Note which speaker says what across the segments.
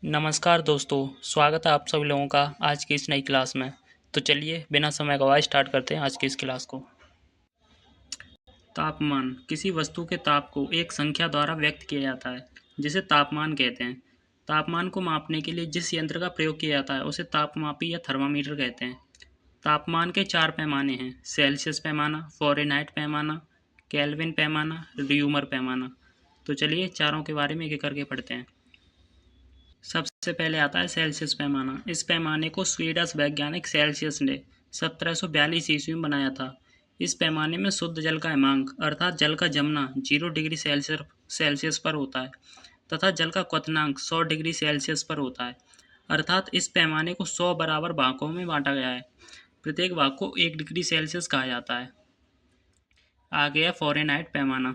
Speaker 1: नमस्कार दोस्तों, स्वागत है आप सभी लोगों का आज की इस नई क्लास में। तो चलिए बिना समय गवाए स्टार्ट करते हैं आज की इस क्लास को। तापमान किसी वस्तु के ताप को एक संख्या द्वारा व्यक्त किया जाता है जिसे तापमान कहते हैं। तापमान को मापने के लिए जिस यंत्र का प्रयोग किया जाता है उसे तापमापी या थर्मामीटर कहते हैं। तापमान के चार पैमाने हैं: सेल्सियस पैमाना, फ़ारेनहाइट पैमाना, केल्विन पैमाना, र्यूमर पैमाना। तो चलिए चारों के बारे में एक एक करके पढ़ते हैं। सबसे पहले आता है सेल्सियस पैमाना। इस पैमाने को स्वीडिश वैज्ञानिक सेल्सियस ने 1742 ईस्वी में बनाया था। इस पैमाने में शुद्ध जल का हिमांक अर्थात जल का जमना 0 डिग्री सेल्सियस पर होता है तथा जल का क्वथनांक 100 डिग्री सेल्सियस पर होता है। अर्थात इस पैमाने को 100 बराबर भागों में बांटा गया है। प्रत्येक भाग को 1 डिग्री सेल्सियस कहा जाता है। आगे है फ़ारेनहाइट पैमाना।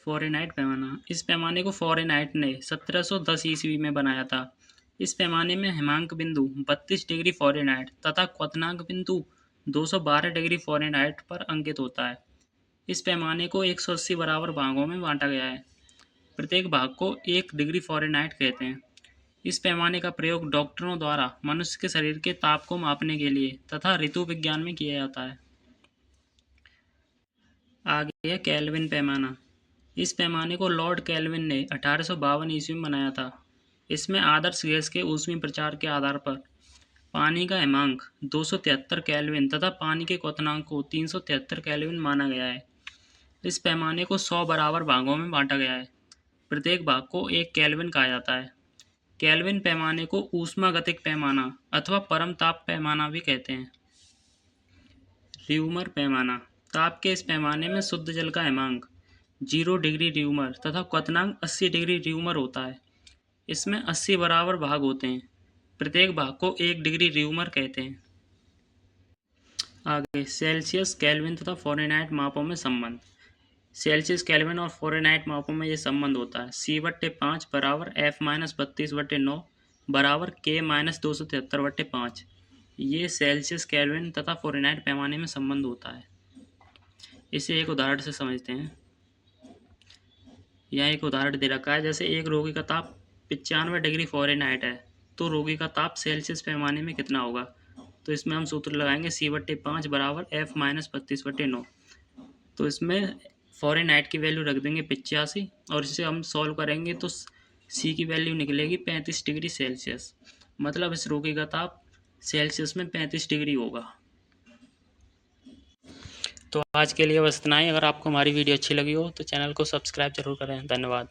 Speaker 1: फ़ारेनहाइट पैमाना। इस पैमाने को फ़ारेनहाइट ने 1710 ईस्वी में बनाया था। इस पैमाने में हिमांक बिंदु 32 डिग्री फ़ारेनहाइट तथा क्वथनांक बिंदु 212 डिग्री फ़ारेनहाइट पर अंकित होता है। इस पैमाने को 180 बराबर भागों में बांटा गया है। प्रत्येक भाग को 1 डिग्री फ़ारेनहाइट कहते हैं। इस पैमाने का प्रयोग डॉक्टरों द्वारा मनुष्य के शरीर के ताप को मापने के लिए तथा ऋतु विज्ञान में किया जाता है। आगे है केल्विन पैमाना। इस पैमाने को लॉर्ड केल्विन ने 1852 ईस्वी में बनाया था। इसमें आदर्श गैस के ऊष्मीय प्रचार के आधार पर पानी का हिमांक 273 केल्विन तथा पानी के क्वथनांक को 373 केल्विन माना गया है। इस पैमाने को 100 बराबर भागों में बांटा गया है। प्रत्येक भाग को 1 केल्विन कहा जाता है। केल्विन पैमाने को ऊष्मागतिक पैमाना अथवा परम ताप पैमाना भी कहते हैं। र्यूमर पैमाना। ताप के इस पैमाने में शुद्ध जल का हिमांक 0 डिग्री र्यूमर तथा क्वथनांक 80 डिग्री र्यूमर होता है। इसमें 80 बराबर भाग होते हैं। प्रत्येक भाग को 1 डिग्री र्यूमर कहते हैं। आगे सेल्सियस, केल्विन तथा फ़ारेनहाइट मापों में संबंध। सेल्सियस, केल्विन और फ़ारेनहाइट मापों में ये संबंध होता है: C/5 बराबर F-32/9 बराबर K-273/5। ये सेल्सियस, केल्विन तथा फ़ारेनहाइट पैमाने में संबंध होता है। इसे एक उदाहरण से समझते हैं। यहाँ एक उदाहरण दे रखा है, जैसे एक रोगी का ताप 95 डिग्री फ़ारेनहाइट है तो रोगी का ताप सेल्सियस पैमाने में कितना होगा। तो इसमें हम सूत्र लगाएंगे C/5 बराबर F-32/9। तो इसमें फ़ारेनहाइट की वैल्यू रख देंगे 85 और इसे हम सॉल्व करेंगे तो C की वैल्यू निकलेगी 35 डिग्री सेल्सियस। मतलब इस रोगी का ताप सेल्सियस में 35 डिग्री होगा। तो आज के लिए बस इतना ही। अगर आपको हमारी वीडियो अच्छी लगी हो तो चैनल को सब्सक्राइब जरूर करें। धन्यवाद।